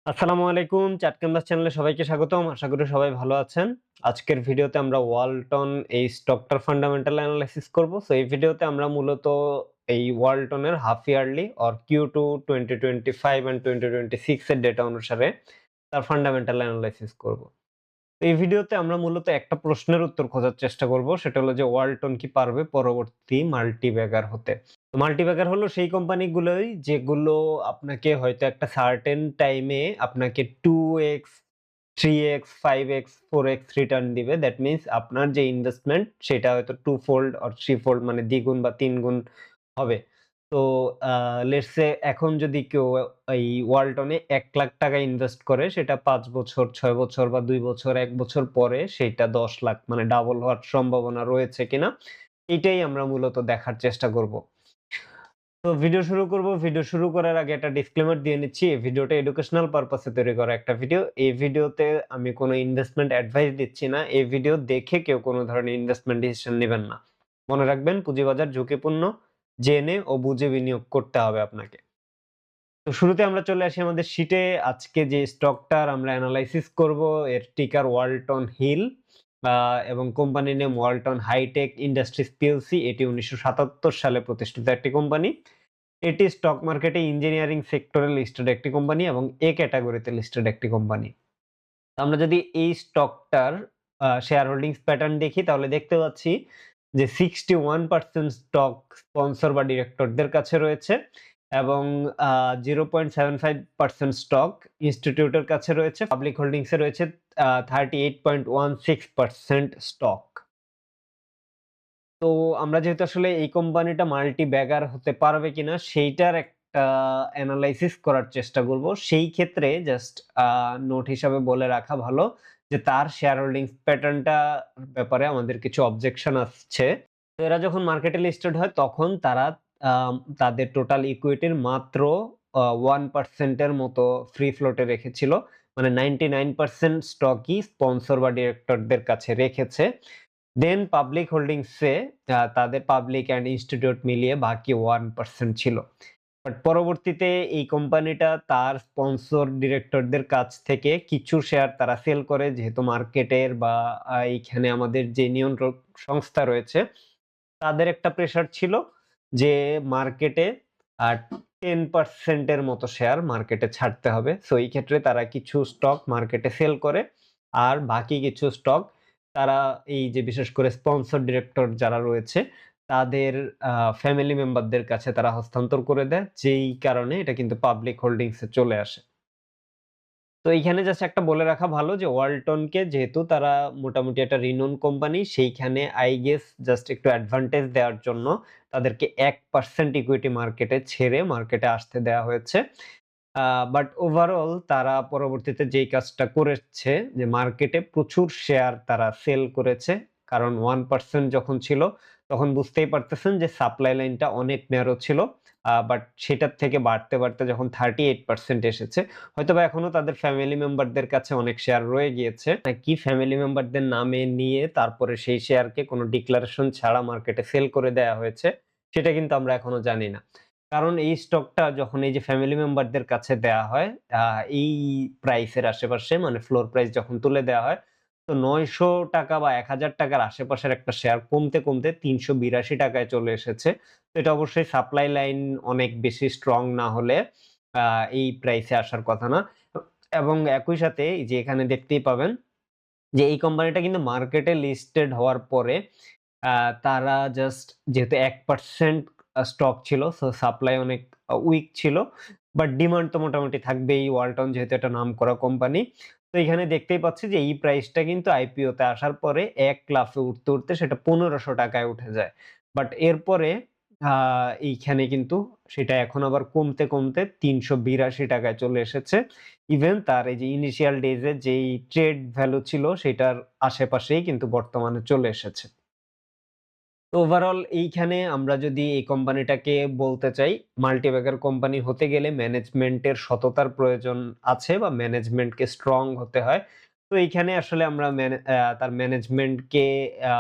আসসালামু আলাইকুম। চাট ক্যানভাস চ্যানেলে সবাইকে স্বাগতম। আশা করি সবাই ভালো আছেন। আজকের ভিডিওতে আমরা ওয়ালটন এই স্টকটার ফান্ডামেন্টাল অ্যানালাইসিস করব। সো এই ভিডিওতে আমরা মূলত এই ওয়ালটনের half yearly or Q2 2025 and 2026 এর ডেটা অনুসারে তার ফান্ডামেন্টাল অ্যানালাইসিস করব। এই ভিডিওতে আমরা মূলত একটা প্রশ্নের উত্তর খোঁজার চেষ্টা করব। সেটা হলো যে ওয়ালটন কি পারবে পরবর্তী মাল্টিব্যাগার হতে? মাল্টিব্যাগার হলো সেই কোম্পানিগুলোই যেগুলো আপনাকে হয়তো একটা সার্টেন টাইমে আপনাকে 2x, 3x, 5x, 4x return দিবে। দ্যাট মিনস আপনার যে ইনভেস্টমেন্ট সেটা হয়তো 2 ফোল্ড অর 3 ফোল্ড মানে দ্বিগুণ বা ৩ গুণ হবে। তো লেটস সে এখন যদি কেউ এই ওয়ালটনে ৳১,০০,০০০ ইনভেস্ট করে সেটা ৫ বছর, ৬ বছর বা ২ বছর, ১ বছর পরে সেইটা ১০,০০,০০০ মানে ডাবল হওয়ার সম্ভাবনা রয়েছে কিনা এটাই আমরা মূলত দেখার চেষ্টা করব। তো ভিডিও শুরু করব। ভিডিও শুরু করার আগে একটা ডিসক্লেমার দিয়ে নিচ্ছি। এই ভিডিওটা এডুকেশনাল পারপাসে তৈরি করা একটা ভিডিও। এই ভিডিওতে আমি কোনো ইনভেস্টমেন্ট অ্যাডভাইস দিচ্ছি না। এই ভিডিও দেখে কেউ কোনো ধরনের ইনভেস্টমেন্ট ডিসিশন নিবেন না। মনে রাখবেন পুঁজিবাজার ঝুঁকিপূর্ণ। জেনে ও বুঝে বিনিয়োগ করতে হবে আপনাকে। তো শুরুতে আমরা চলে আসি আমাদের শিটে। আজকে যে স্টকটার আমরা এনালাইসিস করব এর টিকার ওয়ালটন হিল এবং কোম্পানির name Walton hi-tech industries PLC. এটি ১৯৭৭ সালে প্রতিষ্ঠিত একটি কোম্পানি। এটি স্টক মার্কেটে ইঞ্জিনিয়ারিং সেক্টরে লিস্টেড একটি কোম্পানি এবং এ ক্যাটেগরিতে লিস্টেড একটি কোম্পানি। আমরা যদি এই স্টকটার শেয়ার হোল্ডিংস প্যাটার্ন দেখি তাহলে দেখতে পাচ্ছি যে 61% স্টক স্পন্সর বা ডিরেক্টরদের কাছে রয়েছে এবং 0.75% স্টক ইনস্টিটিউটের কাছে রয়েছে। পাবলিক হোল্ডিংস এ রয়েছে 38.16% স্টক। তো আমরা যেহেতু আসলে এই কোম্পানিটা মাল্টি ব্যাগার হতে পারবে কিনা সেইটার একটা এনালাইসিস করার চেষ্টা করব। সেই ক্ষেত্রে জাস্ট নোট হিসাবে বলে রাখা ভালো যে তার শেয়ার হোল্ডিংস প্যাটার্নটা ব্যাপারে আমাদের কিছু অবজেকশন আসছে। তো এরা যখন মার্কেটে লিস্টেড হয় তখন তারা তাদের টোটাল ইকুইটির মাত্র 1% এর মতো ফ্রি ফ্লোটে রেখেছিল। মানে 99% স্টকই স্পন্সর বা ডিরেক্টরদের কাছে রেখেছে। দেন পাবলিক হোল্ডিংসে তাদের পাবলিক অ্যান্ড ইনস্টিটিউট মিলিয়ে বাকি 1% ছিল। বাট পরবর্তীতে এই কোম্পানিটা তার স্পন্সর ডিরেক্টরদের কাছ থেকে কিছু শেয়ার তারা সেল করে যেহেতু মার্কেটের বা এইখানে আমাদের যে নিয়ন্ত্রক সংস্থা রয়েছে তাদের একটা প্রেশার ছিল যে মার্কেটে আ 10% এর মতো শেয়ার মার্কেটে ছাড়তে হবে। সো এই ক্ষেত্রে তারা কিছু স্টক মার্কেটে সেল করে। আর বাকি কিছু স্টক তারা এই যে বিশেষ করে স্পন্সর ডিরেক্টর যারা রয়েছে তাদের ফ্যামিলি মেম্বারদের কাছে তারা হস্তান্তর করে দেয়। যেই কারণে এটা কিন্তু পাবলিক হোল্ডিংস এ চলে আসে। তো এইখানে জাস্ট একটা বলে রাখা ভালো যে ওয়ালটনকে যেহেতু তারা মোটামুটি একটা রিনোন কোম্পানি সেইখানে আই গেস জাস্ট একটু অ্যাডভান্টেজ দেওয়ার জন্য তাদেরকে 1% ইকুইটি মার্কেটে ছেড়ে মার্কেটে আসতে দেওয়া হয়েছে। বাট ওভারঅল তারা পরবর্তীতে যেই কাজটা করেছে যে মার্কেটে প্রচুর শেয়ার তারা সেল করেছে। কারণ 1% যখন ছিল তখন বুঝতেই পারতেছেন যে সাপ্লাই লাইনটা অনেক ন্যারো ছিল। বাট সেটার থেকে বাড়তে যখন 38% এসেছে, হয়তোবা এখনো তাদের ফ্যামিলি মেম্বারদের কাছে অনেক শেয়ার রয়ে গিয়েছে। নাকি ফ্যামিলি মেম্বারদের নামে নিয়ে তারপরে সেই শেয়ারকে কোনো ডিক্লারেশন ছাড়া মার্কেটে সেল করে দেয়া হয়েছে, সেটা কিন্তু আমরা এখনো জানি না। কারণ এই স্টকটা যখন এই যে ফ্যামিলি মেম্বারদের কাছে দেয়া হয়, আ এই প্রাইসের আশেপাশে মানে ফ্লোর প্রাইস যখন তুলে দেয়া হয়, তো ৳৯০০ বা ৳১,০০০ র আশেপাশের একটা শেয়ার কমতে ৳৩৮২ টাকায় চলে এসেছে। তো এটা অবশ্যই সাপ্লাই লাইন অনেক বেশি স্ট্রং না হলে আ এই প্রাইসে আসার কথা না। এবং একই সাথে এই যে এখানে দেখতেই পাবেন যে এই কোম্পানিটা কিন্তু মার্কেটে লিস্টেড হওয়ার পরে আ তারা জাস্ট যেহেতু 1% স্টক ছিল, সো সাপ্লাই অনেক উইক ছিল। বাট ডিমান্ড তো মোটামুটি থাকবেই। ওয়ালটন যেহেতু একটা নামকরা কোম্পানি। তো এখানে দেখতেই পাচ্ছি যে এই প্রাইসটা কিন্তু আইপিও তে আসার পরে এক লাফে উঠতে সেটা ৳১৫০০ য় উঠে যায়। বাট এরপরে আ এইখানে কিন্তু সেটা এখন আবার কমতে ৳৩৮২ য় চলে এসেছে। ইভেন তার এই যে ইনিশিয়াল ডেজ এ যেই ট্রেড ভ্যালু ছিল সেটার আশেপাশেই কিন্তু বর্তমানে চলে এসেছে। তো ওভারঅল এইখানে আমরা যদি এই কোম্পানিটাকে বলতে চাই, মাল্টিব্যাগার কোম্পানি হতে গেলে ম্যানেজমেন্টের সততার প্রয়োজন আছে বা ম্যানেজমেন্টকে স্ট্রং হতে হয়। তো এইখানে আসলে আমরা তার ম্যানেজমেন্টকে আ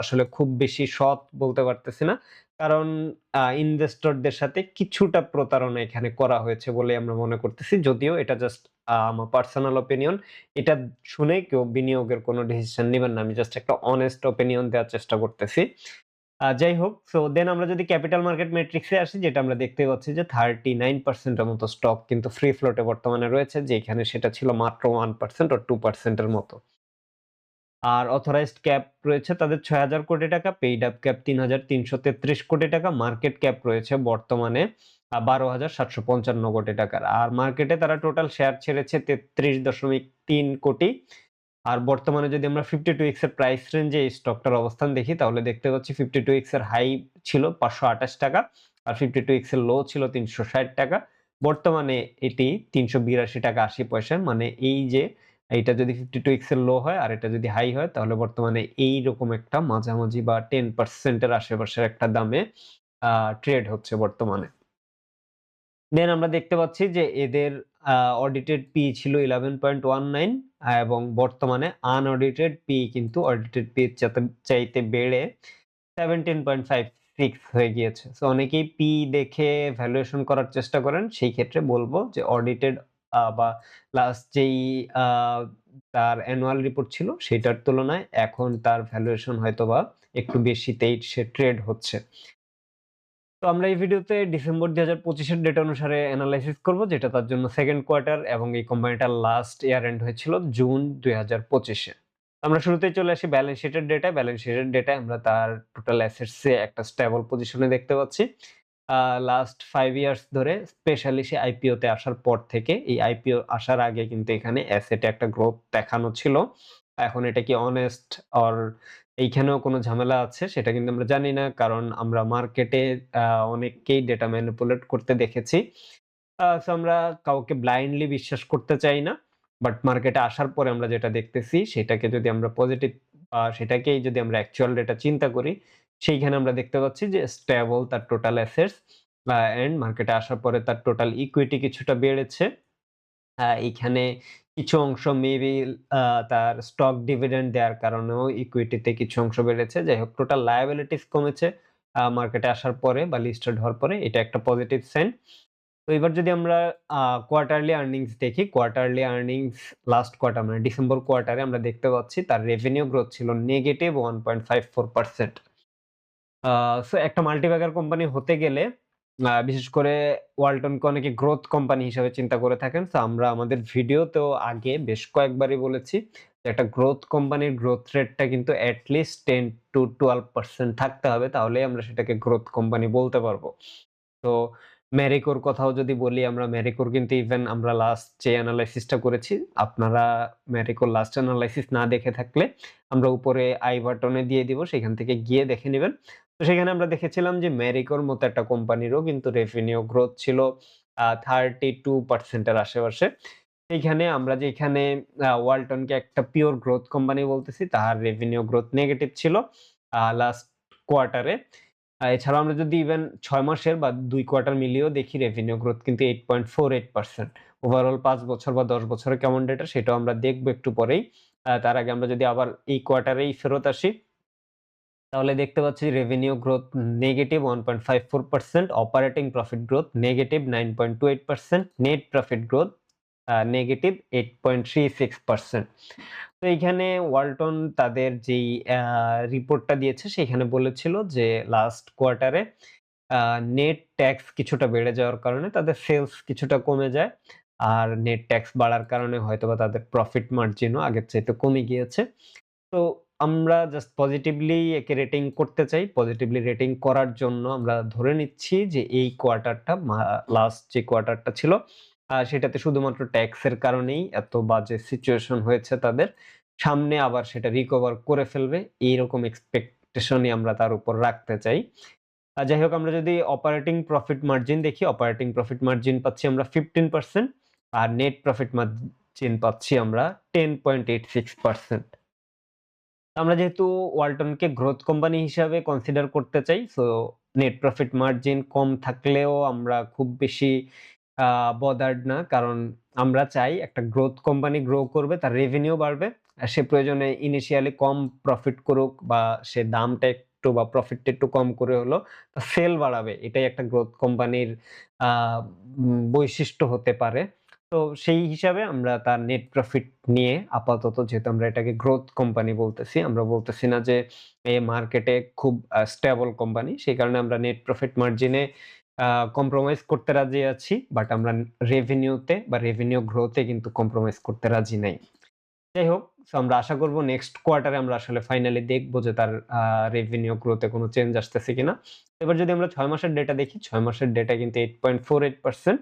আসলে খুব বেশি সৎ বলতে পারতেছি না। কারণ ইনভেস্টরদের সাথে কিছুটা প্রতারণা এখানে করা হয়েছে বলে আমরা মনে করতেছি। যদিও এটা জাস্ট আমার পার্সোনাল ওপিনিয়ন। এটা শুনে কেউ বিনিয়োগের কোনো ডিসিশন নিবেন না। আমি জাস্ট একটা অনেস্ট ওপিনিয়ন দেওয়ার চেষ্টা করতেছি। যাই হোক, সো দেন আমরা যদি ক্যাপিটাল মার্কেট মেট্রিক্স এ আসি, যেটা আমরা দেখতে পাচ্ছি যে 39% এর মতো স্টক কিন্তু ফ্রি ফ্লোট এ বর্তমানে রয়েছে, যেখানে সেটা ছিল মাত্র 1% or 2% এর মতো। আর অথরাইজড ক্যাপ রয়েছে তাদের ৬,০০০ কোটি টাকা, পেইড আপ ক্যাপ ৩,৩৩৩ কোটি টাকা, মার্কেট ক্যাপ রয়েছে বর্তমানে ১২,৭৫৫ কোটি টাকার। আর মার্কেটে তারা টোটাল শেয়ার ছেড়েছে ৩৩.৩ কোটি। আর বর্তমানে যদি আমরা 52 উইকস এর প্রাইস রেঞ্জে এই স্টকটার অবস্থান দেখি, তাহলে দেখতে পাচ্ছি 52 উইকস এর হাই ছিল ৫২৮ টাকা আর 52 উইকস এর লো ছিল ৩৬০ টাকা। বর্তমানে এটি ৩৮২ টাকা ৮০ পয়সা। মানে এই যে এইটা যদি 52 উইকস এর লো হয় আর এটা যদি হাই হয়, তাহলে বর্তমানে এইরকম একটা মাঝামাঝি বা 10% এর আশেপাশের একটা দামে ট্রেড হচ্ছে বর্তমানে। দেন আমরা দেখতে পাচ্ছি যে এদের অডিটেড পি ছিল 11.19 এবং বর্তমানে আনঅডিটেড পি কিন্তু অডিটেড পি চাইতে বেড়ে 17.56 হয়ে গিয়েছে। সো অনেকেই পি দেখে ভ্যালুয়েশন করার চেষ্টা করেন। সেই ক্ষেত্রে বলব যে অডিটেড বা লাস্ট যেই আ তার অ্যানুয়াল রিপোর্ট ছিল সেটার তুলনায় এখন তার ভ্যালুয়েশন হয়তোবা একটু বেশিতেই সে ট্রেড হচ্ছে। তো আমরা এই ভিডিওতে ডিসেম্বর ২০২৫ এর ডেটা অনুসারে এনালাইসিস করব, যেটা তার জন্য 2nd কোয়ার্টার এবং এই কোম্পানিটার লাস্ট ইয়ার এন্ড হয়েছিল জুন ২০২৫ এ। আমরা শুরুতেই চলে আসি ব্যালেন্স শিটের ডেটায়। ব্যালেন্স শিটের ডেটায় আমরা তার টোটাল অ্যাসেটস এ একটা স্টেবল পজিশনে দেখতে পাচ্ছি। আ লাস্ট 5 ইয়ার্স ধরে স্পেশালি সে আইপিও তে আসার পর থেকে, এই আইপিও আসার আগে কিন্তু এখানে অ্যাসেটে একটা গ্রোথ দেখানো ছিল। এখন এটা কি অনেস্ট অর এইখানেও কোনো ঝামেলা আছে সেটা কিন্তু আমরা জানি না। কারণ আমরা মার্কেটে আ অনেককেই ডেটা ম্যানিপুলেট করতে দেখেছি। সো আমরা কাউকে ব্লাইন্ডলি বিশ্বাস করতে চাই না। বাট মার্কেটে আসার পরে আমরা যেটা দেখতেছি সেটাকে যদি আমরা পজিটিভ সেটাকেই যদি আমরা অ্যাকচুয়াল ডেটা চিন্তা করি, সেইখানে আমরা দেখতে পাচ্ছি যে স্টেবল তার টোটাল অ্যাসেটস অ্যান্ড মার্কেটে আসার পরে তার টোটাল ইকুইটি কিছুটা বেড়েছে। এইখানে কিছু অংশ মেবি আ তার স্টক ডিভিডেন্ড দেওয়ার কারণেও ইকুইটিতে কিছু অংশ বেড়েছে। যাই হোক, টোটাল লায়াবিলিটিস কমেছে মার্কেটে আসার পরে বা লিস্টেড হওয়ার পরে। এটা একটা পজিটিভ সাইন। তো এবার যদি আমরা আ কোয়ার্টারলি আর্নিংস দেখি, কোয়ার্টারলি আর্নিংস লাস্ট কোয়ার্টার মানে ডিসেম্বর কোয়ার্টারে আমরা দেখতে পাচ্ছি তার রেভিনিউ গ্রোথ ছিল নেগেটিভ 1.54%। আ সো একটা মাল্টিব্যাগার কোম্পানি হতে গেলে বিশেষ করে ওয়ালটনকে অনেকে গ্রোথ কোম্পানি হিসেবে চিন্তা করে থাকেন। সো আমরা আমাদের ভিডিওতেও আগে বেশ কয়েকবারই বলেছি যে একটা গ্রোথ কোম্পানির গ্রোথ রেটটা কিন্তু এট লিস্ট 10 to 12% থাকতে হবে। তাহলেই আমরা সেটাকে গ্রোথ কোম্পানি বলতে পারবো। তো ম্যারিকোর কথাও যদি বলি, আমরা ম্যারিকোর কিন্তু ইভেন আমরা লাস্ট যে এনালাইসিসটা করেছি, আপনারা ম্যারিকোর লাস্ট এনালাইসিস না দেখে থাকলে আমরা উপরে আই বাটনে দিয়ে দিব, সেখান থেকে গিয়ে দেখে নিবেন। তো সেখানে আমরা দেখেছিলাম যে ম্যারিকোর মতো একটা কোম্পানিরও কিন্তু রেভিনিউ গ্রোথ ছিল 32% এর আশেপাশে। এইখানে আমরা যেখানে ওয়ালটনকে একটা পিওর গ্রোথ কোম্পানি বলতেছি, তার রেভিনিউ গ্রোথ নেগেটিভ ছিল লাস্ট কোয়ার্টারে। এছাড়াও আমরা যদি ইভেন ৬ মাসের বা ২ কোয়ার্টার মিলিয়েও দেখি, রেভিনিউ গ্রোথ কিন্তু 8.48%। ওভারঅল ৫ বছর বা ১০ বছরের কেমন ডেটা সেটাও আমরা দেখব একটু পরেই। তার আগে আমরা যদি আবার এই কোয়ার্টারেই ফেরত আসি, তাহলে দেখতে পাচ্ছি revenue growth negative 1.54%, operating profit growth negative 9.28%, net profit growth negative 8.36%। তো এইখানে ওয়ালটন তাদের যেই রিপোর্টটা দিয়েছে সেখানে বলেছিল যে লাস্ট কোয়ার্টারে নেট ট্যাক্স কিছুটা বেড়ে যাওয়ার কারণে তাদের সেলস কিছুটা কমে যায়। আর নেট ট্যাক্স বাড়ার কারণে হয়তোবা তাদের প্রফিট মার্জিনও আগের চাইতে কমে গিয়েছে। তো আমরা জাস্ট পজিটিভলি একে রেটিং করতে চাই। পজিটিভলি রেটিং করার জন্য আমরা ধরে নিচ্ছি যে এই কোয়ার্টারটা লাস্ট যে কোয়ার্টারটা ছিল সেটাতে শুধুমাত্র ট্যাক্সের কারণেই এত বাজে সিচুয়েশন হয়েছে তাদের। সামনে আবার সেটা রিকভার করে ফেলবে, এইরকম এক্সপেকটেশনই আমরা তার উপর রাখতে চাই। যাই হোক, আমরা যদি অপারেটিং প্রফিট মার্জিন দেখি, অপারেটিং প্রফিট মার্জিন পাচ্ছি আমরা 15% আর নেট প্রফিট মার্জিন পাচ্ছি আমরা 10.86%। আমরা যেহেতু ওয়ালটনকে গ্রোথ কোম্পানি হিসাবে কনসিডার করতে চাই, সো নেট প্রফিট মার্জিন কম থাকলেও আমরা খুব বেশি বদার্ড না। কারণ আমরা চাই একটা গ্রোথ কোম্পানি গ্রো করবে, তার রেভিনিউ বাড়বে। সে প্রয়োজনে ইনিশিয়ালি কম প্রফিট করুক বা সে দামটা একটু বা প্রফিটটা একটু কম করে হলো সেল বাড়াবে। এটাই একটা গ্রোথ কোম্পানির আ বৈশিষ্ট্য হতে পারে। তো সেই হিসাবে আমরা তার নেট প্রফিট নিয়ে আপাতত, যেহেতু আমরা এটাকে গ্রোথ কোম্পানি বলতেছি, আমরা বলতেছি না যে মার্কেটে খুব স্টেবল কোম্পানি। সেই কারণে আমরা নেট প্রফিট মার্জিনে আ কম্প্রোমাইজ করতে রাজি আছি। বাট আমরা রেভিনিউতে বা রেভিনিউ গ্রোথ এ কিন্তু কম্প্রোমাইজ করতে রাজি নাই। যাই হোক, সো আমরা আশা করব নেক্সট কোয়ার্টারে আমরা আসলে ফাইনালি দেখব যে তার রেভিনিউ গ্রোথ এ কোন চেঞ্জ আসতেছে কিনা। এবার যদি আমরা ৬ মাসের ডেটা দেখি, ৬ মাসের ডেটা কিন্তু 8.48%,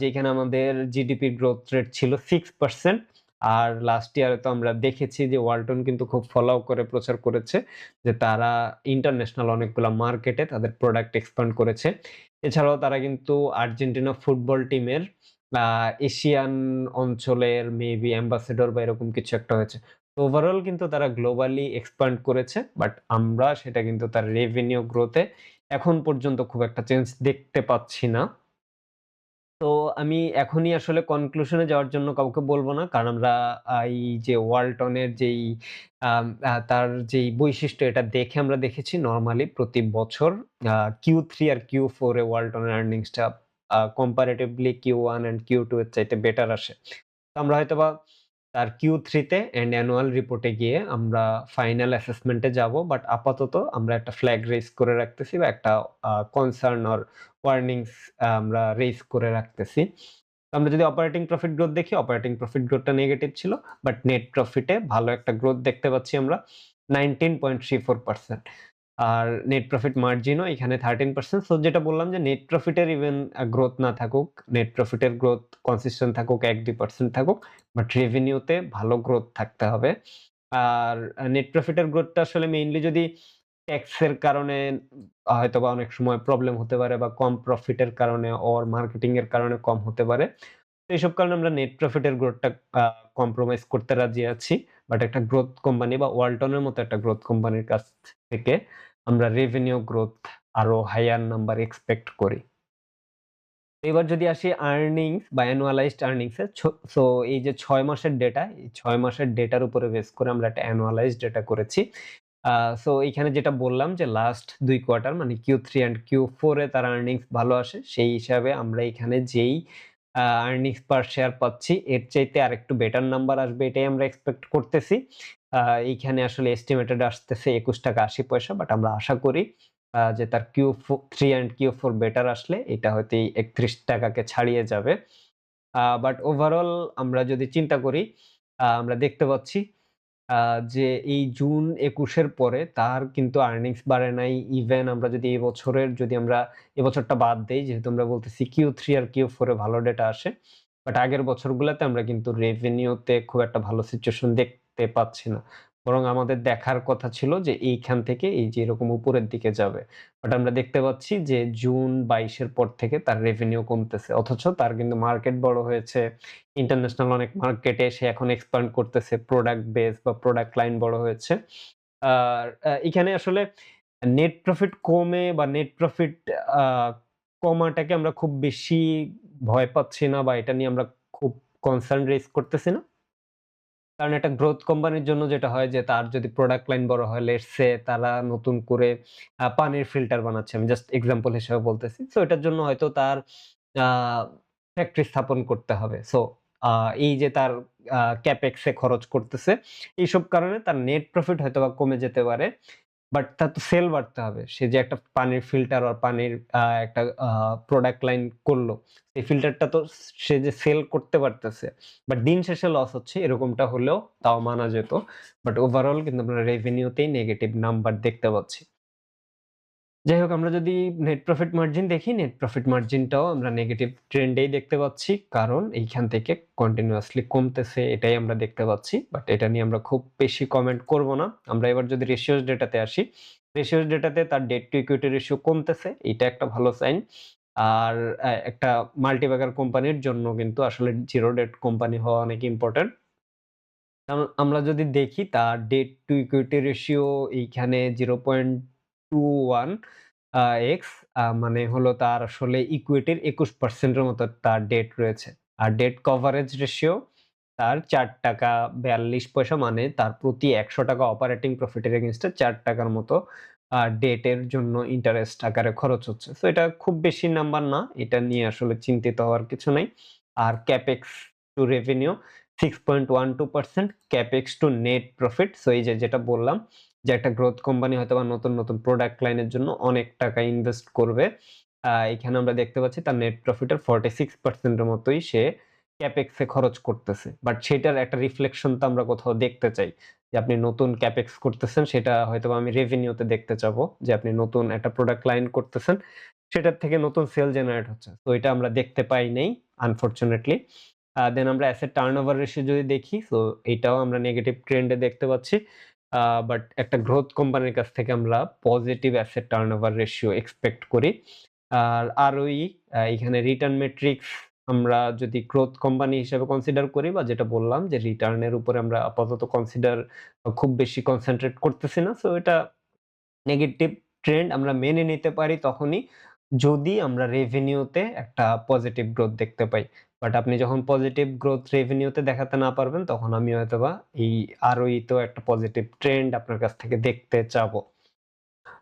যেখানে আমাদের জিডিপি গ্রোথ রেট ছিল 6%। আর লাস্ট ইয়ারে তো আমরা দেখেছি যে ওয়ালটন কিন্তু খুব ফলো করে প্রচার করেছে যে তারা ইন্টারন্যাশনাল অনেকগুলা মার্কেটে তাদের প্রোডাক্ট এক্সপান্ড করেছে। এছাড়াও তারা কিন্তু আর্জেন্টিনা ফুটবল টিমের আ এশিয়ান অঞ্চলের মেবি অ্যাম্বাসেডর বা এরকম কিছু একটা হয়েছে। তো ওভারঅল কিন্তু তারা গ্লোবালি এক্সপান্ড করেছে। বাট আমরা সেটা কিন্তু তার রেভিনিউ গ্রোথ এ এখন পর্যন্ত খুব একটা চেঞ্জ দেখতে পাচ্ছি না। তো আমি এখনই আসলে কনক্লুশন এ যাওয়ার জন্য কাউকে বলব না। কারণ আমরা এই যে ওয়ালটনের যেই আম আ তার যেই বৈশিষ্ট্য এটা দেখে আমরা দেখেছি নরমালি প্রতি বছর আ Q3 আর Q4 এ ওয়ালটনের আর্নিংস টা কম্পারেটিভলি Q1 এন্ড Q2 এর চাইতে বেটার আসে। তো আমরা হয়তোবা তার Q3 তে এন্ড অ্যানুয়াল রিপোর্টে গিয়ে আমরা ফাইনাল অ্যাসেসমেন্ট এ যাব। বাট আপাতত আমরা একটা ফ্ল্যাগ রেইজ করে রাখতেছি বা একটা কনসার্ন অর ওয়ার্নিংস আমরা রেইজ করে রাখতেছি। তো আমরা যদি অপারেটিং প্রফিট গ্রোথ দেখি, অপারেটিং প্রফিট গ্রোথটা নেগেটিভ ছিল। বাট নেট প্রফিটে ভালো একটা গ্রোথ দেখতে পাচ্ছি আমরা 19.34%। আর নেট প্রফিট মার্জিনও এখানে 13%। সো যেটা বললাম যে নেট প্রফিটের ইভেন গ্রোথ না থাকুক, নেট প্রফিটের গ্রোথ কনসিস্টেন্ট থাকুক ১-২% থাকুক, বাট রেভিনিউতে ভালো গ্রোথ থাকতে হবে। আর নেট প্রফিটের গ্রোথটা আসলে মেইনলি যদি ট্যাক্সের কারণে হয়তোবা অনেক সময় প্রবলেম হতে পারে বা কম প্রফিটের কারণে অর মার্কেটিং এর কারণে কম হতে পারে। তো এইসব কারণে আমরা নেট প্রফিটের গ্রোথটা আ কম্প্রোমাইজ করতে রাজি আছি। বাট একটা গ্রোথ কোম্পানি বা ওয়ালটনের মতো একটা গ্রোথ কোম্পানির কাছ থেকে আমরা রেভিনিউ গ্রোথ আরো হাইয়ার নাম্বার এক্সপেক্ট করি। এবার যদি আসি আর্নিংস বা অ্যানুয়ালাইজড আর্নিংস এ সো এই যে ৬ মাসের ডেটা, এই ৬ মাসের ডেটার উপরে বেস করে আমরা একটা অ্যানুয়ালাইজড ডেটা করেছি। আ সো এইখানে যেটা বললাম যে লাস্ট ২ কোয়ার্টার মানে Q3 অ্যান্ড Q4 এ তার আর্নিংস ভালো আসে। সেই হিসাবে আমরা এখানে যেই আর্নিংস পার শেয়ার পাচ্ছি এর চাইতে আরেকটু বেটার নাম্বার আসবে এটাই আমরা এক্সপেক্ট করতেছি। আ এইখানে আসলে এস্টিমেটেড আসতেছে ৳২১.৮০, বাট আমরা আশা করি যে তার Q3 অ্যান্ড Q4 বেটার আসলে এটা হয়তো এই ৳৩১ কে ছাড়িয়ে যাবে। বাট ওভারঅল আমরা যদি চিন্তা করি, আমরা দেখতে পাচ্ছি আ যে এই জুন ২১ এর পরে তার কিন্তু আর্নিংস বাড়ে নাই। ইভেন আমরা যদি আমরা এবছরটা বাদ দেই, যেহেতু আমরা বলতেছি Q3 আর Q4 এ ভালো ডেটা আসে। বাট আগের বছরগুলাতে আমরা কিন্তু রেভিনিউতে খুব একটা ভালো সিচুয়েশন দেখতে পাচ্ছি না। বরং আমাদের দেখার কথা ছিল যে এইখান থেকে এই যে এরকম উপরের দিকে যাবে। বাট আমরা দেখতে পাচ্ছি যে জুন ২২ এর পর থেকে তার রেভিনিউ কমতেছে। অথচ তার কিন্তু মার্কেট বড় হয়েছে। ইন্টারন্যাশনাল অনেক মার্কেটে সে এখন এক্সপান্ড করতেছে। প্রোডাক্ট বেস বা প্রোডাক্ট লাইন বড় হয়েছে। আর এখানে আসলে নেট প্রফিট কমে বা নেট প্রফিট আ কমাটাকে আমরা খুব বেশি ভয় পাচ্ছি না বা এটা নিয়ে আমরা খুব কনসার্ন রেইজ করতেছি না। কারণ একটা গ্রোথ কোম্পানির জন্য যেটা হয় যে তার যদি প্রোডাক্ট লাইন বড় হয়, লেটস সে তারা নতুন করে পানির ফিল্টার বানাচ্ছে। আমি জাস্ট এক্সাম্পল হিসেবে বলতেছি। সো এটার জন্য হয়তো তার আ ফ্যাক্টরি স্থাপন করতে হবে। সো আ এই যে তার ক্যাপেক্স এ খরচ করতেছে, এইসব কারণে তার নেট প্রফিট হয়তোবা কমে যেতে পারে। বাট তার তো সেল বাড়তে হবে। সে যে একটা পানির ফিল্টার আর পানির একটা প্রোডাক্ট লাইন করলো। এই ফিল্টারটা তো সে যে সেল করতে পারতেছে। বাট দিন শেষে লস হচ্ছে এরকমটা হলেও তাও মানা যেত। বাট ওভারঅল কিন্তু আমরা রেভিনিউতেই নেগেটিভ নাম্বার দেখতে পাচ্ছি। যাই হোক, আমরা যদি নেট প্রফিট মার্জিন দেখি, নেট প্রফিট মার্জিনটাও আমরা নেগেটিভ ট্রেন্ডেই দেখতে পাচ্ছি। কারণ এইখান থেকে কন্টিনিউয়াসলি কমতেছে এটাই আমরা দেখতে পাচ্ছি। বাট এটা নিয়ে আমরা খুব বেশি কমেন্ট করব না। আমরা এবার যদি রেশিওস ডেটাতে আসি, রেশিওস ডেটাতে তার ডেট টু ইকুইটি রেশিও কমতেছে। এটা একটা ভালো সাইন। আর একটা মাল্টিব্যাগার কোম্পানির জন্য কিন্তু আসলে জিরো ডেট কোম্পানি হওয়া অনেক ইম্পোর্টেন্ট। কারণ আমরা যদি দেখি তার ডেট টু ইকুইটি রেশিও এইখানে 0.21 আ এক্স, মানে হলো তার আসলে ইকুইটির ২১% এর মতো তার ডেট রয়েছে। আর ডেট কভারেজ রেশিও তার ৳৪.৪২, মানে তার প্রতি ৳১০০ অপারেটিং প্রফিটের এগেইনস্ট এ ৳৪ র মতো ডেটের জন্য ইন্টারেস্ট আকারে খরচ হচ্ছে। সো এটা খুব বেশি নাম্বার না। এটা নিয়ে আসলে চিন্তিত হওয়ার কিছু নাই। আর capex to revenue 6.12%, capex to net profit. So এই যে যেটা বললাম যে একটা গ্রোথ কোম্পানি হয়তোবা নতুন প্রোডাক্ট লাইনের জন্য অনেক টাকা ইনভেস্ট করবে। এখানে আমরা দেখতে পাচ্ছি তার নেট প্রফিটের 46% এর মতোই সে ক্যাপেক্স এ খরচ করতেছে। বাট সেটার একটা রিফ্লেকশন তো আমরা কোথাও দেখতে চাই। যে আপনি নতুন ক্যাপেক্স করতেছেন সেটা হয়তোবা আমি রেভিনিউতে দেখতে চাবো যে আপনি নতুন একটা প্রোডাক্ট লাইন করতেছেন, সেটার থেকে নতুন সেল জেনারেট হচ্ছে। তো এটা আমরা দেখতে পাই নাই আনফরচুনেটলি। দেন আমরা অ্যাসেট টার্নওভার রেশিও যদি দেখি, সো এটাও আমরা নেগেটিভ ট্রেন্ডে দেখতে পাচ্ছি। বাট একটা গ্রোথ কোম্পানির কাছ থেকে আমরা positive asset turnover ratio expect করি। আর ROE, এখানে রিটার্ন মেট্রিক্স আমরা যদি গ্রোথ কোম্পানি হিসেবে কনসিডার করি বা যেটা বললাম যে রিটার্নের উপরে আমরা আপাতত খুব বেশি কনসেনট্রেট করতেছি না। সো এটা নেগেটিভ ট্রেন্ড আমরা মেনে নিতে পারি তখনই যদি আমরা রেভিনিউতে একটা পজিটিভ গ্রোথ দেখতে পাই। বাট আপনি যখন পজিটিভ গ্রোথ রেভিনিউতে দেখাতে না পারবেন তখন আমি হয়তোবা এই ROE তেও একটা পজিটিভ ট্রেন্ড আপনার কাছ থেকে দেখতে চাবো।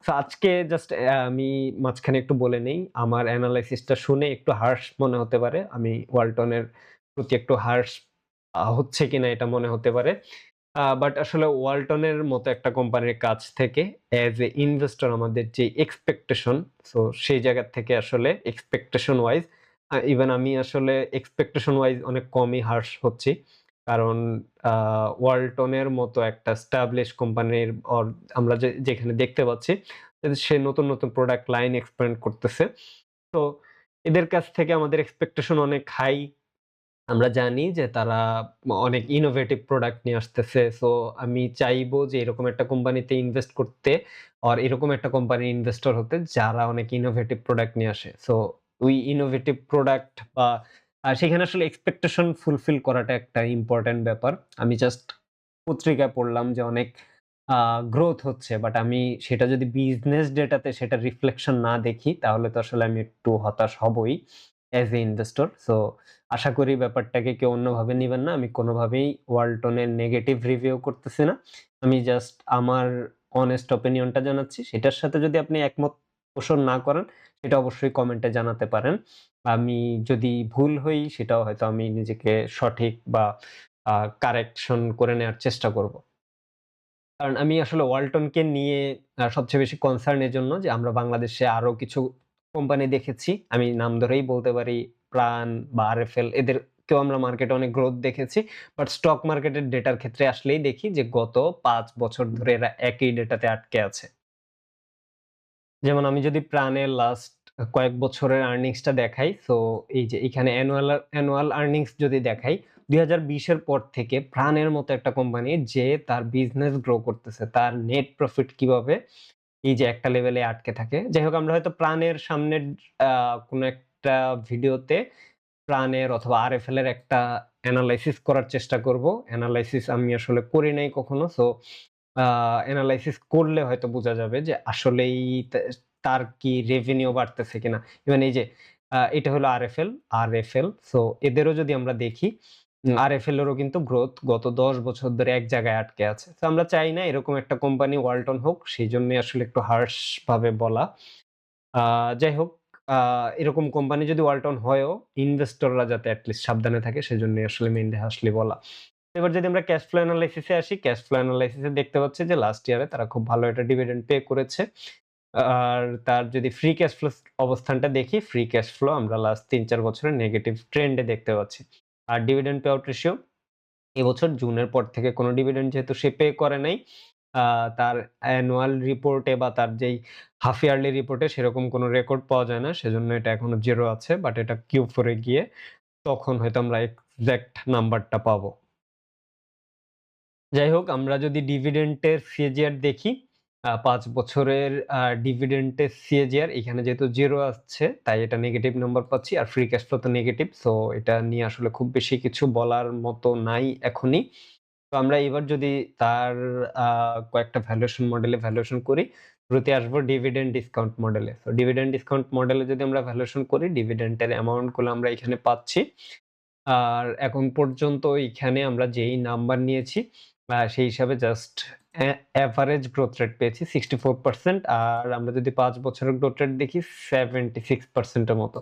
সো আজকে জাস্ট আমি মাঝখানে একটু বলে নেই, আমার এনালাইসিসটা শুনে একটু হার্শ মনে হতে পারে। আমি ওয়ালটনের প্রতি একটু হার্শ হচ্ছে কিনা এটা মনে হতে পারে। বাট আসলে ওয়ালটনের মতো একটা কোম্পানির কাছ থেকে অ্যাজ এ ইনভেস্টর আমাদের যে এক্সপেকটেশন, সো সেই জায়গা থেকে আসলে এক্সপেকটেশন ওয়াইজ ইভেন আমি আসলে এক্সপেকটেশন ওয়াইজ অনেক কমই হার্শ হচ্ছি। কারণ ওয়ালটনের মতো একটা এস্টাবলিশ কোম্পানির আমরা যেখানে দেখতে পাচ্ছি যে সে নতুন প্রোডাক্ট লাইন এক্সপ্যান্ড করতেছে। তো এদের কাছ থেকে আমাদের এক্সপেকটেশন অনেক হাই। আমরা জানি যে তারা অনেক ইনোভেটিভ প্রোডাক্ট নিয়ে আসতেছে। সো আমি চাইবো যে এরকম একটা কোম্পানিতে ইনভেস্ট করতে আর এরকম একটা কোম্পানির ইনভেস্টর হতে যারা অনেক ইনোভেটিভ প্রোডাক্ট নিয়ে আসে। সো ওই ইনোভেটিভ প্রোডাক্ট বা সেখানে আসলে এক্সপেকটেশন ফুলফিল করাটা একটা ইম্পোর্টেন্ট ব্যাপার। আমি জাস্ট পত্রিকায় পড়লাম যে অনেক আ গ্রোথ হচ্ছে। বাট আমি সেটা যদি বিজনেস ডেটাতে সেটার রিফ্লেকশন না দেখি তাহলে তো আসলে আমি একটু হতাশ হবই অ্যাজ এ ইনভেস্টর। সো আশা করি ব্যাপারটাকে কেউ অন্যভাবে নিবেন না। আমি কোনোভাবেই ওয়ালটনের নেগেটিভ রিভিউ করতেছি না। আমি জাস্ট আমার অনেস্ট ওপিনিয়নটা জানাচ্ছি। সেটার সাথে যদি আপনি একমত পোষণ না করেন, সেটা অবশ্যই কমেন্টে জানাতে পারেন। আমি যদি ভুল হই সেটাও হয়তো আমি নিজেকে সঠিক বা কারেকশন করে নেয়ার চেষ্টা করব। কারণ আমি আসলে ওয়ালটনকে নিয়ে সবচেয়ে বেশি কনসার্ন এজন্য যে আমরা বাংলাদেশে আরো কিছু কোম্পানি দেখেছি। আমি নাম ধরেই বলতে পারি প্রাণ বা আরএফএল, এদেরকেও আমরা মার্কেটে অনেক গ্রোথ দেখেছি। বাট স্টক মার্কেটের ডেটার ক্ষেত্রে আসলেই দেখি যে গত ৫ বছর ধরে এরা একই ডেটাতে আটকে আছে। যেমন আমি যদি প্রাণের লাস্ট কয়েক বছরের আর্নিংসটা দেখাই, সো এই যে এখানে অ্যানুয়াল আর্নিংস যদি দেখাই, ২০২০ এর পর থেকে প্রাণের মতো একটা কোম্পানি যে তার বিজনেস গ্রো করতেছে, তার নেট প্রফিট কিভাবে এই যে একটা লেভেলে আটকে থাকে। যাই হোক আমরা হয়তো প্রাণের সামনের আ কোনো একটা ভিডিওতে প্রাণের অথবা আরএফএল এর একটা এনালাইসিস করার চেষ্টা করব। এনালাইসিস আমি আসলে করি নাই কখনো। সো আ এনালাইসিস করলে হয়তো বোঝা যাবে যে আসলেই তার কি রেভিনিউ বাড়তেছে কিনা। ইভেন এই যে এটা হলো আরএফএল। সো এদেরও যদি আমরা দেখি, আরএফএল এরও কিন্তু গ্রোথ গত ১০ বছর ধরে এক জায়গায় আটকে আছে। তো আমরা চাই না এরকম একটা কোম্পানি ওয়ালটন হোক। সেজন্যই আসলে একটু হার্শ ভাবে বলা। আ যাই হোক, আ এরকম কোম্পানি যদি ওয়ালটন হয়ও, ইনভেস্টররা যাতে এটলিস্ট সাবধানে থাকে সেজন্যই আসলে মেইনলি হার্শলি বলা। এবার যদি আমরা ক্যাশ ফ্লো এনালাইসিস এ আসি, ক্যাশ ফ্লো এনালাইসিস এ দেখতে পাচ্ছি যে লাস্ট ইয়ারে তারা খুব ভালো একটা ডিভিডেন্ড পে করেছে। আর তার যদি ফ্রি ক্যাশ ফ্লো অবস্থানটা দেখি, ফ্রি ক্যাশ ফ্লো আমরা লাস্ট ৩-৪ বছরের নেগেটিভ ট্রেন্ড এ দেখতে পাচ্ছি। আর ডিভিডেন্ড পে আউট রেশিও এবছর জুনের পর থেকে কোনো ডিভিডেন্ড যেহেতু সে পে করে নাই, আ তার অ্যানুয়াল রিপোর্টে বা তার যেই হাফ ইয়ারলি রিপোর্টে সেরকম কোনো রেকর্ড পাওয়া যায় না। সেজন্য এটা এখনো 0 আছে। বাট এটা Q4 এ গিয়ে তখন হয়তো আমরা এক্সাক্ট নাম্বারটা পাবো। যাই হোক, আমরা যদি ডিভিডেন্টের সিএজিআর দেখি, ৫ বছরের ডিভিডেন্টের সিএজিআর এখানে যেহেতু 0 আসছে, তাই এটা নেগেটিভ নাম্বার পাচ্ছি। আর ফ্রি ক্যাশ ফ্লো তো নেগেটিভ। সো এটা নিয়ে আসলে খুব বেশি কিছু বলার মতো নাই এখনই। তো আমরা এবার যদি তার আ কয়েকটা ভ্যালুয়েশন করি, শুরুতে আসবো ডিভিডেন্ড ডিসকাউন্ট মডেলে। তো ডিভিডেন্ড ডিসকাউন্ট মডেলে যদি আমরা ভ্যালুয়েশন করি, ডিভিডেন্টের অ্যামাউন্ট গুলো আমরা এখানে পাচ্ছি। আর এখন পর্যন্ত এখানে আমরা যেই নাম্বার নিয়েছি সেই হিসাবে জাস্ট এভারেজ গ্রোথ রেট পেয়েছি 64% আর আমরা যদি 5 বছরের গ্রোথ রেট দেখি 76% এর মতো।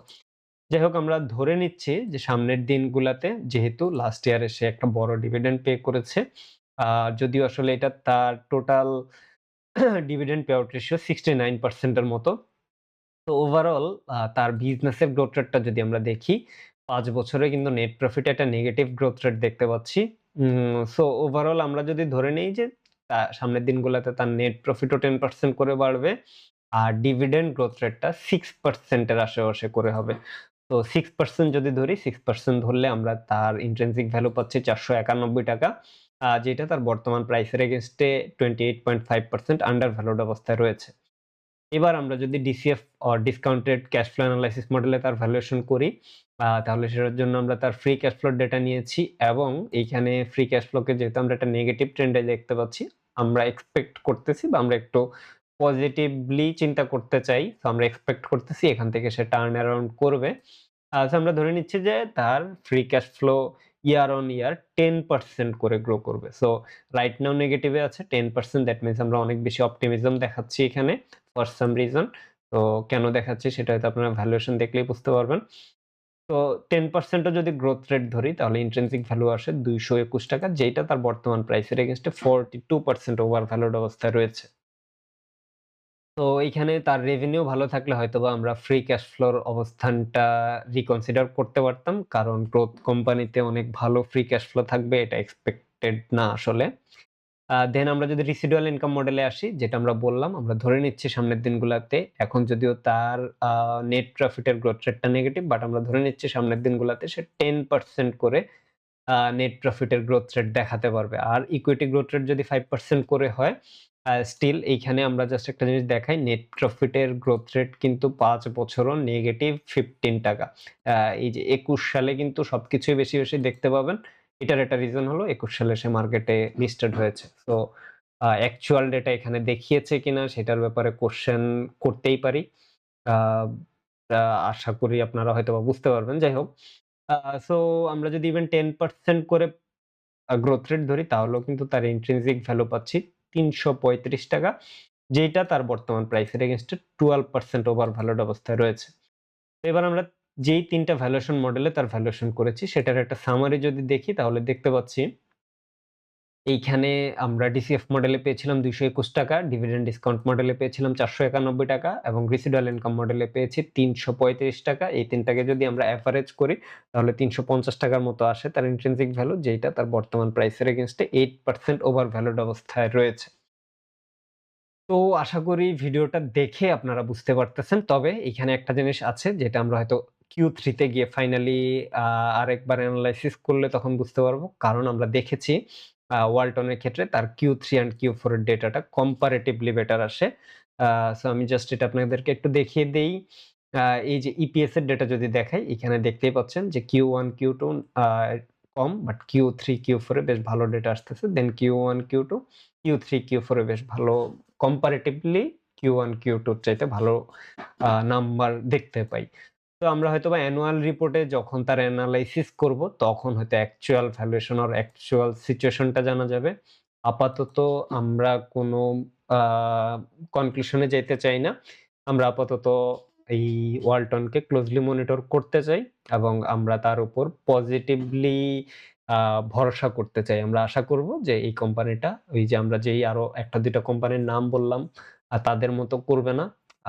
যাই হোক আমরা ধরে নিচ্ছি যে সামনের দিনগুলাতে যেহেতু লাস্ট ইয়ারে সে একটা বড় ডিভিডেন্ড পে করেছে। যদিও আসলে এটা তার total dividend pay out ratio 69% এর মতো। তো ওভারঅল তার বিজনেসের গ্রোথ রেটটা যদি আমরা দেখি, ৫ বছরে কিন্তু নেট প্রফিটে একটা নেগেটিভ গ্রোথ রেট দেখতে পাচ্ছি। সো ওভারঅল আমরা যদি ধরে নেই যে সামনের দিনগুলোতে তার নেট প্রফিটও 10% করে বাড়বে। আর ডিভিডেন্ড গ্রোথ রেটটা 6% এর আশেপাশে করে হবে। তো 6% যদি ধরি, 6% ধরলে আমরা তার ইন্ট্রিনসিক ভ্যালু পাচ্ছি ৳৪৯১ যেটা তার বর্তমান প্রাইসের এগেইনস্ট এ 28.5% আন্ডার ভ্যালুড অবস্থায় রয়েছে। এবার আমরা যদি DCF or discounted cash flow analysis মডেলে তার ভ্যালুয়েশন করি, তাহলে সেটার জন্য আমরা তার ফ্রি ক্যাশ ফ্লোর ডেটা নিয়েছি এবং এইখানে ফ্রি ক্যাশ ফ্লোকে যেহেতু আমরা একটা নেগেটিভ ট্রেন্ডে দেখতে পাচ্ছি, আমরা এক্সপেক্ট করতেছি বা আমরা একটু পজিটিভলি চিন্তা করতে চাই। তো আমরা এক্সপেক্ট করতেছি এখান থেকে সে টার্ন অ্যারাউন্ড করবে। সো আমরা ধরে নিচ্ছি যে তার free cash flow year on year 10% করে গ্রো করবে। সো রাইট নাও নেগেটিভে আছে 10%, দ্যাট মিনস আমরা অনেক বেশি অপটিমিজম দেখাচ্ছি এখানে ফর সাম রিজন। তো কেন দেখাচ্ছি সেটা হয়তো আপনারা ভ্যালুয়েশন দেখলেই বুঝতে পারবেন। তো 10% ও যদি গ্রোথ রেট ধরি তাহলে ইন্ট্রিনসিক ভ্যালু আসে ৳২২১ যেইটা তার বর্তমান প্রাইসের এগেইনস্ট এ 42% ওভার ভ্যালুড অবস্থায় রয়েছে। তো এইখানে তার রেভিনিউ ভালো থাকলে হয়তোবা আমরা ফ্রি ক্যাশ ফ্লোর অবস্থানটা রিকনসিডার করতে পারতাম। কারণ গ্রোথ কোম্পানিতে অনেক ভালো ফ্রি ক্যাশ ফ্লো থাকবে এটা এক্সপেক্টেড না আসলে। দেন আমরা যদি রেসিডুয়াল ইনকাম মডেলে আসি, যেটা আমরা বললাম, আমরা ধরে নিচ্ছি সামনের দিনগুলাতে এখন যদিও তার নেট প্রফিট এর গ্রোথ রেটটা নেগেটিভ, বাট আমরা ধরে নিচ্ছি সামনের দিনগুলাতে সে 10% করে নেট প্রফিট এর গ্রোথ রেট দেখাতে পারবে। আর ইকুইটি গ্রোথ রেট যদি 5% করে হয়, স্টিল এইখানে আমরা জাস্ট একটা জিনিস দেখাই, নেট প্রফিট এর গ্রোথ রেট কিন্তু ৫ বছরও নেগেটিভ ৳15। এই যে ২১ সালে কিন্তু সবকিছুই বেশি, বেশি দেখতে পাবেন। এটার একটা রিজন হলো ২১ সালে সে মার্কেটে লিস্টেড হয়েছে। সো অ্যাকচুয়াল ডেটা এখানে দেখিয়েছে কিনা সেটার ব্যাপারে কোয়েশ্চেন করতেই পারি। আ আ আশা করি আপনারা হয়তোবা বুঝতে পারবেন। যাই হোক, আ সো আমরা যদি ইভেন 10% করে গ্রোথ রেট ধরি তাহলেও কিন্তু তার ইন্ট্রিনসিক ভ্যালু পাচ্ছি ৳৩৩৫, যেইটা তার বর্তমান প্রাইসের এগেইনস্ট এ 12% ওভার ভ্যালুড অবস্থায় রয়েছে। তো এবার আমরা যেই ৩ টা ভ্যালুয়েশন মডেলে তার ভ্যালুয়েশন করেছি সেটার একটা সামারি যদি দেখি তাহলে দেখতে পাচ্ছি এইখানে আমরা ডিসিএফ মডেলে পেয়েছিলাম ৳২২১, ডিভিডেন্ড ডিসকাউন্ট মডেলে পেয়েছিলাম ৳৪৯১ এবং রেসিডুয়াল ইনকাম মডেলে পেয়েছি ৳৩৩৫। এই ৩ টাকে যদি আমরা এভারেজ করি তাহলে ৳৩৫০ র মতো আসে তার ইন্ট্রিনসিক ভ্যালু, যেইটা তার বর্তমান প্রাইসের এগেইনস্ট এ 8% ওভার ভ্যালুড অবস্থায় রয়েছে। তো আশা করি ভিডিওটা দেখে আপনারা বুঝতে পারতেছেন। তবে এখানে একটা জিনিস আছে যেটা আমরা হয়তো Q3 তে গিয়ে ফাইনালি আ আরেকবার এনালাইসিস করলে তখন বুঝতে পারবো। কারণ আমরা দেখেছি ওয়ালটনের ক্ষেত্রে তার Q3 অ্যান্ড Q4 এর ডেটাটা কম্পারেটিভলি বেটার আসে। আ সো আমি জাস্ট এটা আপনাদেরকে একটু দেখিয়ে দেই। আ এই যে ইপিএস এর ডেটা যদি দেখাই, এখানে দেখতেই পাচ্ছেন যে Q1, Q2 a com, but Q3, Q4 এ বেশ ভালো ডেটা আসতেছে। দেন Q1, Q2, Q3, Q4 এ বেশ ভালো, কম্পারেটিভলি Q1, Q2 র চাইতে ভালো নাম্বার দেখতে পাই। তো আমরা হয়তোবা অ্যানুয়াল রিপোর্টে যখন তার এনালাইসিস করব, তখন হয়তো অ্যাকচুয়াল ভ্যালুয়েশন অর অ্যাকচুয়াল সিচুয়েশনটা জানা যাবে। আপাতত আমরা কোনো আ কনক্লুশন এ যাইতে চাই না। আমরা আপাতত এই ওয়ালটনকে ক্লোজলি মনিটর করতে চাই এবং আমরা তার উপর পজিটিভলি আ ভরসা করতে চাই। আমরা আশা করব যে এই কোম্পানিটা ওই যে আমরা যেই আরো ১ টা ২ টা কোম্পানির নাম বললাম, তাদের মতো করবে না।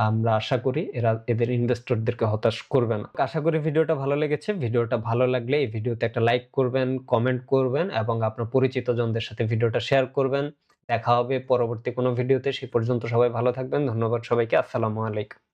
আমরা আশা করি এরা এদের ইনভেস্টরদেরকে হতাশ করবে না। আশা করি ভিডিওটা ভালো লেগেছে। ভিডিওটা ভালো লাগলে এই ভিডিওতে একটা লাইক করবেন, কমেন্ট করবেন এবং আপনার পরিচিতজনদের সাথে ভিডিওটা শেয়ার করবেন। দেখা হবে পরবর্তী কোনো ভিডিওতে। সে পর্যন্ত সবাই ভালো থাকবেন। ধন্যবাদ সবাইকে। আসসালামু আলাইকুম।